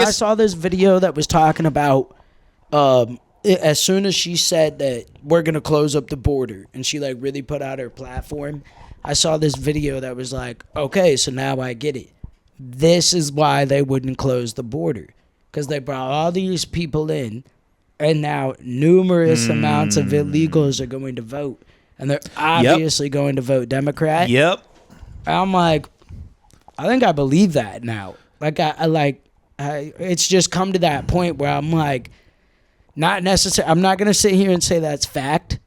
I saw this video that was talking about as soon as she said that we're going to close up the border and she like really put out her platform, I saw this video that was like, okay, so now I get it. This is why they wouldn't close the border, because they brought all these people in and now numerous amounts of illegals are going to vote, and they're obviously going to vote Democrat. Yep. I'm like, I think I believe that now. Like it's just come to that point where I'm like, not necessarily. I'm not gonna sit here and say that's fact,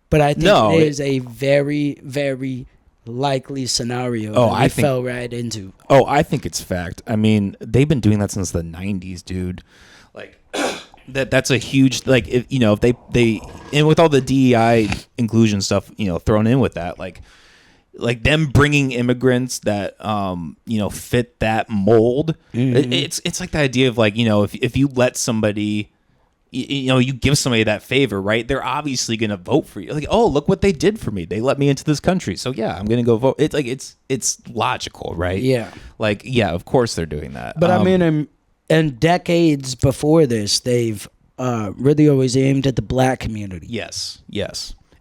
but I think it is a very, very likely scenario that I fell right into. Oh, I think it's fact. I mean, they've been doing that since the 90s, dude. Like that's a huge, like, if they and with all the DEI inclusion stuff, thrown in with that, like them bringing immigrants that fit that mold. It's like the idea of like, if you let somebody, you give somebody that favor, right? They're obviously going to vote for you. Like, oh, look what they did for me. They let me into this country. So yeah, I'm going to go vote. It's like, it's logical, right? Yeah. Like, yeah, of course they're doing that. But I mean, in decades before this, they've really always aimed at the black community. Yes.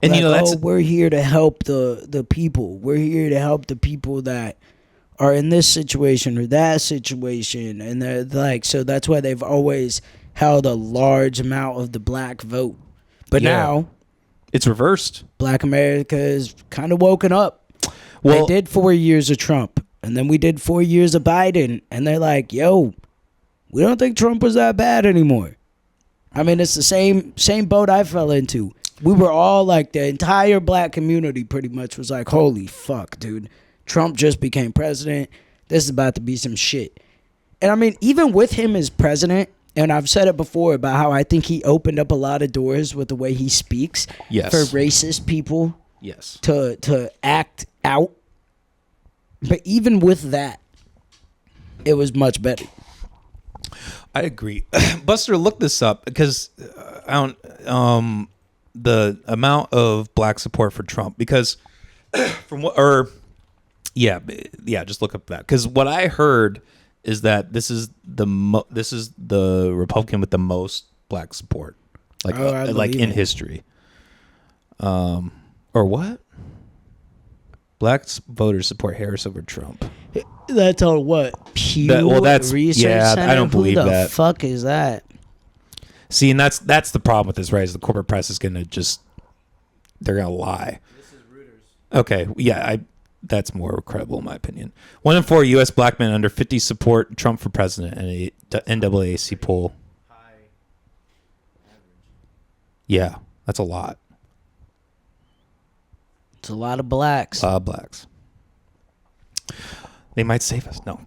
And like, we're here to help the people. We're here to help the people that are in this situation or that situation. And they're like, so that's why they've always held a large amount of the black vote. But now it's reversed. Black America is kind of woken up. Well, they did 4 years of Trump, and then we did 4 years of Biden, and they're like, yo, we don't think Trump was that bad anymore. I mean, it's the same boat I fell into. We were all like, the entire black community pretty much was like, holy fuck, dude. Trump just became president. This is about to be some shit. And I mean, even with him as president, and I've said it before about how I think he opened up a lot of doors with the way he speaks for racist people to act out. But even with that, it was much better. I agree. Buster, look this up because I don't the amount of black support for Trump, because from what just look up that, because what I heard is that this is the Republican with the most black support, like in history. Or what? Black voters support Harris over Trump. That's on what? Pew Research Center? I don't believe that. Who the fuck is that? See, and that's the problem with this, right? Is the corporate press is gonna they're gonna lie. This is Reuters. Okay, yeah, that's more credible in my opinion. 1 in 4 U.S. black men under 50 support Trump for president in a NAACP poll. High average. Yeah, that's a lot. It's a lot of blacks. A lot of blacks. They might save us. No.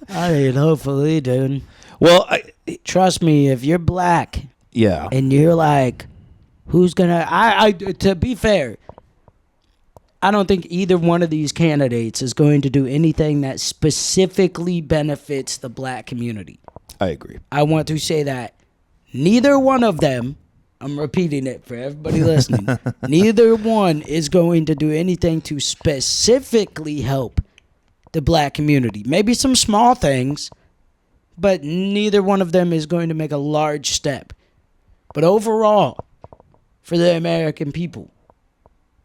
I mean, hopefully, dude. Well, trust me, if you're black, and you're like, who's gonna? I to be fair, I don't think either one of these candidates is going to do anything that specifically benefits the black community. I agree. I want to say that neither one of them, I'm repeating it for everybody listening, neither one is going to do anything to specifically help the black community. Maybe some small things, but neither one of them is going to make a large step. But overall, for the American people,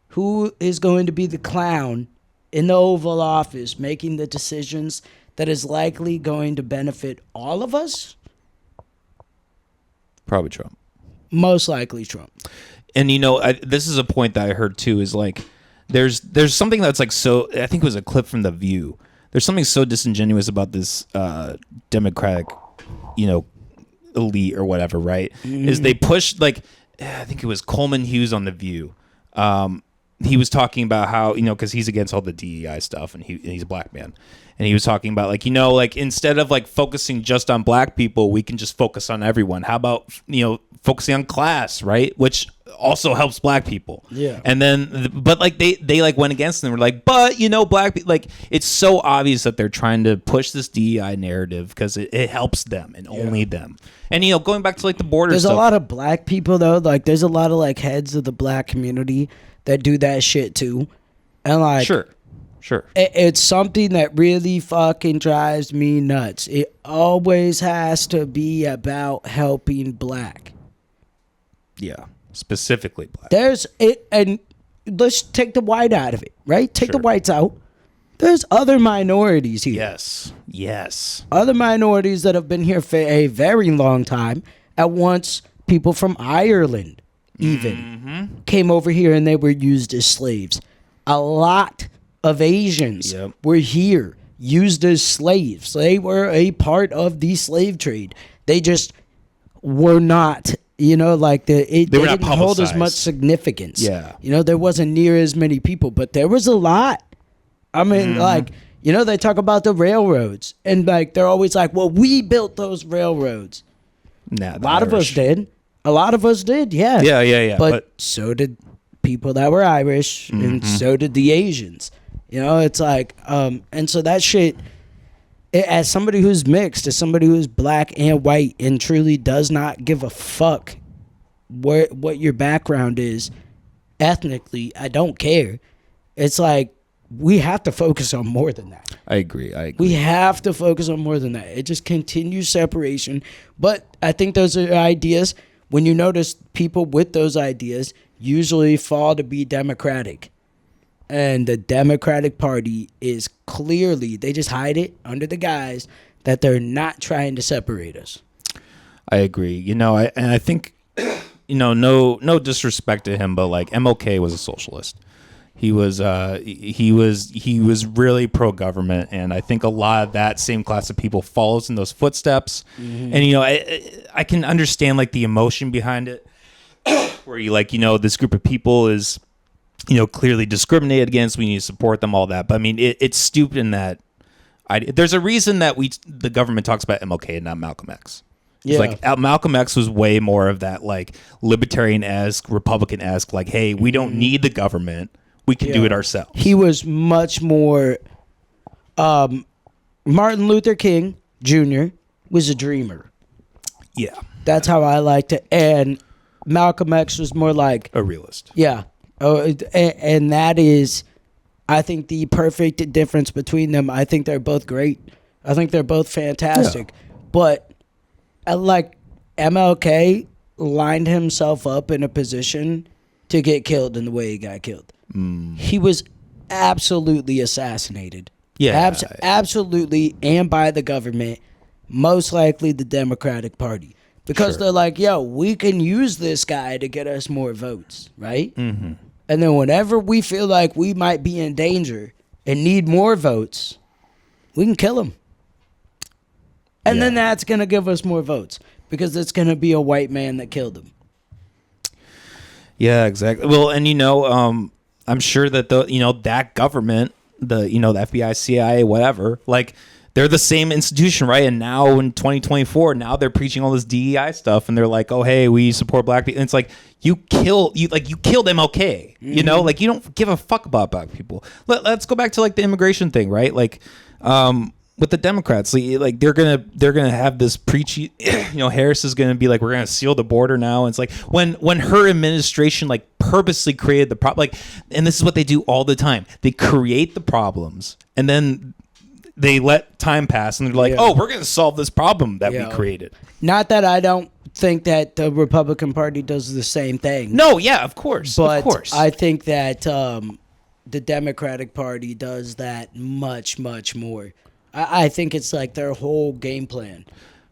who is going to be the clown in the Oval Office making the decisions that is likely going to benefit all of us? Probably Trump. Most likely Trump. And this is a point that I heard too, is like there's something that's like, so I think it was a clip from The View. There's something so disingenuous about this Democratic, elite or whatever, right? Is they pushed, like, I think it was Coleman Hughes on The View. He was talking about how, because he's against all the DEI stuff, and he's a black man. And he was talking about, like, like, instead of, like, focusing just on black people, we can just focus on everyone. How about, focusing on class, right? Which also helps black people. Yeah. And then, but, like, they like, went against them. They were like, but, black people, like, it's so obvious that they're trying to push this DEI narrative because it helps them and only them. And, going back to, like, the border There's stuff. a lot of black people, though. Like, there's a lot of, like, heads of the black community that do that shit, too. And, like, sure. Sure. It's something that really fucking drives me nuts. It always has to be about helping black. Yeah. Specifically black. There's it, and let's take the white out of it, right? Take the whites out. There's other minorities here. Yes. Yes. Other minorities that have been here for a very long time. At once, people from Ireland even came over here and they were used as slaves. A lot of Asians were here used as slaves. They were a part of the slave trade. They just were not, you know, like they didn't hold as much significance. Yeah. You know, there wasn't near as many people, but there was a lot. I mean, like, you know, they talk about the railroads and like they're always like, well, we built those railroads. Nah, a lot of us did. A lot of us did, yeah. Yeah. But so did people that were Irish and so did the Asians. You know, it's like, and so that shit, as somebody who's mixed, as somebody who's black and white and truly does not give a fuck what your background is ethnically, I don't care. It's like, we have to focus on more than that. I agree. We have to focus on more than that. It just continues separation. But I think those are ideas. When you notice people with those ideas usually fall to be Democratic. And the Democratic Party is clearly, they just hide it under the guise that they're not trying to separate us. I agree. You know, I think, you know, no disrespect to him, but like MLK was a socialist. He was really pro-government, and I think a lot of that same class of people follows in those footsteps. And you know, I can understand like the emotion behind it, where you like, you know, this group of people is, you know, clearly discriminated against. We need to support them, all that. But I mean, it's stupid in that there's a reason that the government talks about MLK and not Malcolm X. It's like Malcolm X was way more of that like libertarian-esque, Republican-esque, like, hey, we don't need the government. We can do it ourselves. He was much more. Martin Luther King Jr. was a dreamer. Yeah, that's how I liked it. And Malcolm X was more like a realist. Yeah, and that is, I think, the perfect difference between them. I think they're both great. I think they're both fantastic. Yeah. But like MLK lined himself up in a position to get killed in the way he got killed. He was absolutely assassinated. Yeah. Absolutely, and by the government, most likely the Democratic Party. Because they're like, yo, we can use this guy to get us more votes, right? And then whenever we feel like we might be in danger and need more votes, we can kill him. And then that's going to give us more votes because it's going to be a white man that killed him. Yeah, exactly. Well, and you know, I'm sure that that government, the FBI, CIA, whatever, like they're the same institution, right? And now in 2024, now they're preaching all this DEI stuff, and they're like, oh, hey, we support black people. And it's like you killed MLK, you know, like you don't give a fuck about black people. Let's go back to like the immigration thing, right? Like, with the Democrats, like they're gonna have this preachy, you know, Harris is gonna be like, we're gonna seal the border now. And it's like when her administration like purposely created the problem, like, and this is what they do all the time. They create the problems and then they let time pass and they're like, oh, we're gonna solve this problem that we created. Not that I don't think that the Republican Party does the same thing. No, yeah, of course, but I think that the Democratic Party does that much, much more. I think it's like their whole game plan.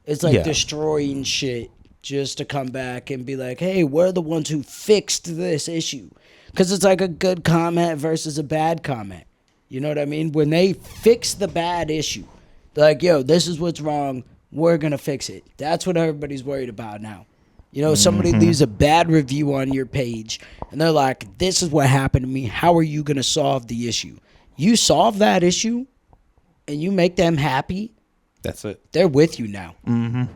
It's like destroying shit just to come back and be like, hey, we're the ones who fixed this issue. Because it's like a good comment versus a bad comment. You know what I mean? When they fix the bad issue, they're like, yo, this is what's wrong. We're going to fix it. That's what everybody's worried about now. You know, somebody leaves a bad review on your page, and they're like, this is what happened to me. How are you going to solve the issue? You solve that issue, and you make them happy, that's it. They're with you now.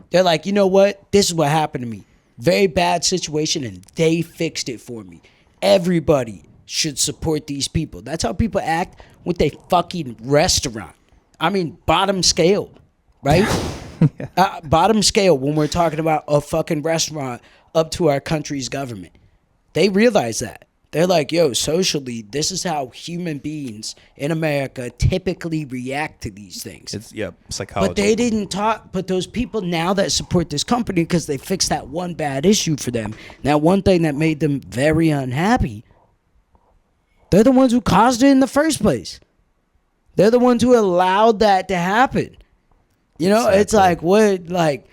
They're like, you know what? This is what happened to me. Very bad situation, and they fixed it for me. Everybody should support these people. That's how people act with a fucking restaurant. I mean, bottom scale, right? Bottom scale when we're talking about a fucking restaurant up to our country's government. They realize that. They're like, yo, socially, this is how human beings in America typically react to these things. It's psychology. But they didn't talk. But those people now that support this company because they fixed that one bad issue for them, that one thing that made them very unhappy, they're the ones who caused it in the first place. They're the ones who allowed that to happen. You know, exactly. It's like, what, like,